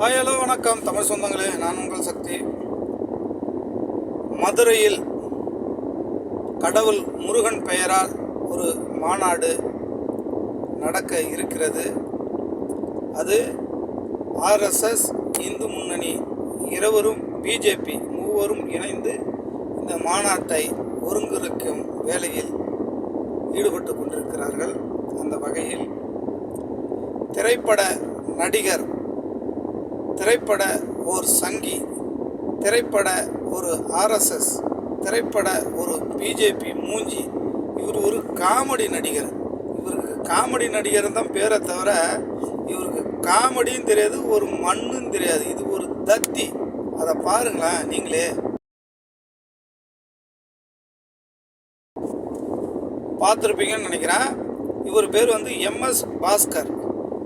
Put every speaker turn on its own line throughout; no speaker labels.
Hello வணக்கம் தமிழ் சொந்தங்களே, நான் உங்கள் சக்தி. மதுரையில் கடவுள் முருகன் பெயரால் ஒரு மாநாடு நடக்க இருக்கிறது. அது ஆர்எஸ்எஸ், இந்து முன்னணி இருவரும், பிஜேபி மூவரும் இணைந்து இந்த மாநாட்டை ஒருங்கிணைக்கும் வேலையில் ஈடுபட்டு கொண்டிருக்கிறார்கள். அந்த வகையில் திரைப்பட நடிகர், திரைப்பட ஒரு சங்கி, திரைப்பட ஒரு ஆர்எஸ்எஸ், திரைப்பட ஒரு பிஜேபி மூஞ்சி, இவர் ஒரு காமெடி நடிகர். இவருக்கு காமெடி நடிகர் தான் பேரை தவிர இவருக்கு காமெடியும் தெரியாது, ஒரு மண்ணும் தெரியாது. இது ஒரு தத்தி. அதை பாருங்களேன், நீங்களே பார்த்துருப்பீங்கன்னு நினைக்கிறேன். இவர் பேர் வந்து எம்எஸ் பாஸ்கர்.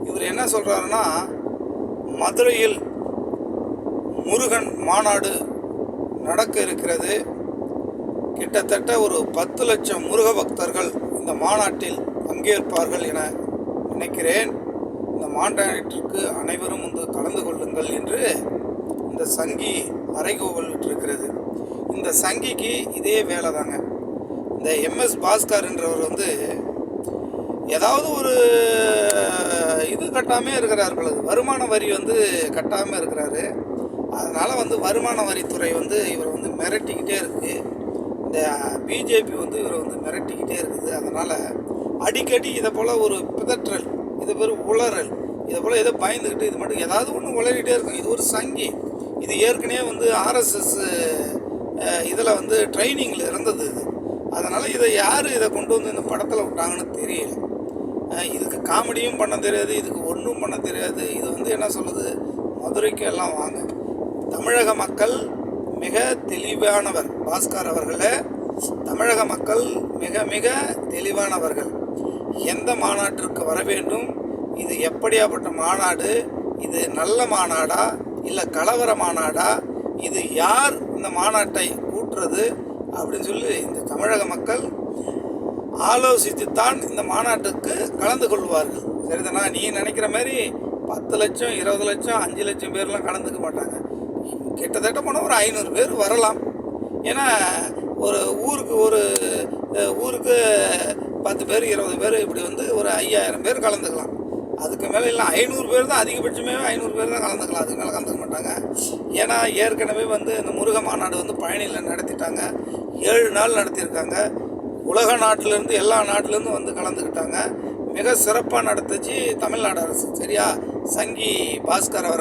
இவர் என்ன சொல்கிறாருன்னா, மதுரையில் முருகன் மாநாடு நடக்க இருக்கிறது. கிட்டத்தட்ட ஒரு 10 லட்சம் முருக பக்தர்கள் இந்த மாநாட்டில் பங்கேற்பார்கள் என நினைக்கிறேன். இந்த மாநாட்டிற்கு அனைவரும் வந்து கலந்து கொள்ளுங்கள் என்று இந்த சங்கி அறைகோவல் விட்டிருக்கிறது. இந்த சங்கிக்கு இதே வேலை தாங்க. இந்த எம்எஸ் பாஸ்கர் என்றவர் வந்து ஏதாவது ஒரு இது கட்டாமல் இருக்கிறார்கள். வருமான வரி வந்து கட்டாமல் இருக்கிறாரு. அதனால் வந்து வருமான வரித்துறை வந்து இவரை வந்து மிரட்டிக்கிட்டே இருக்குது. இந்த பிஜேபி வந்து இவரை வந்து மிரட்டிக்கிட்டே இருக்குது. அதனால் அடிக்கடி இதை போல் ஒரு பிதற்றல், இது பேர் உளறல், இதை போல் எதை பயந்துக்கிட்டு இது மட்டும் ஏதாவது ஒன்று உளறிக்கிட்டே இருக்கும். இது ஒரு சங்கி. இது ஏற்கனவே வந்து ஆர்எஸ்எஸ் இதில் வந்து ட்ரைனிங்கில் இருந்தது இது. அதனால் இதை யார் இதை கொண்டு வந்து இந்த படத்தில் விட்டாங்கன்னு தெரியல. இதுக்கு காமெடியும் பண்ண தெரியாது, இதுக்கு ஒன்றும் பண்ண தெரியாது. இது வந்து என்ன சொல்லுது, மதுரைக்கு எல்லாம் வாங்க. தமிழக மக்கள் மிக தெளிவானவர். பாஸ்கர் அவர்களே, தமிழக மக்கள் மிக மிக தெளிவானவர்கள். எந்த மாநாட்டிற்கு வர வேண்டும், இது எப்படியாப்பட்ட மாநாடு, இது நல்ல மாநாடா இல்லை கலவர மாநாடா, இது யார் இந்த மாநாட்டை கூட்டுறது அப்படின்னு சொல்லி இந்த தமிழக மக்கள் ஆலோசித்துத்தான் இந்த மாநாட்டுக்கு கலந்து கொள்வார்கள். சரிதானா? நீ நினைக்கிற மாதிரி 10 லட்சம் 20 லட்சம் 5 லட்சம் பேர்லாம் கலந்துக்க மாட்டாங்க. கிட்டத்தட்ட போனால் ஒரு 500 பேர் வரலாம். ஏன்னா ஒரு ஊருக்கு 10 பேர் 20 பேர் இப்படி வந்து ஒரு 5000 பேர் கலந்துக்கலாம். அதுக்கு மேலே இல்லை, 500 பேர் தான் அதிகபட்சமே. 500 பேர் தான் கலந்துக்கலாம், அதுக்கு மேலே கலந்துக்க மாட்டாங்க. ஏன்னா ஏற்கனவே வந்து இந்த முருக மாநாடு வந்து பழனியில் நடத்திட்டாங்க. 7 நாள் நடத்தியிருக்காங்க. உலக நாட்டிலேருந்து, எல்லா நாட்டிலேருந்து வந்து கலந்துக்கிட்டாங்க. மிக சிறப்பாக நடத்துச்சு தமிழ்நாடு அரசு. சரியா? சங்கி பாஸ்கர் அவர்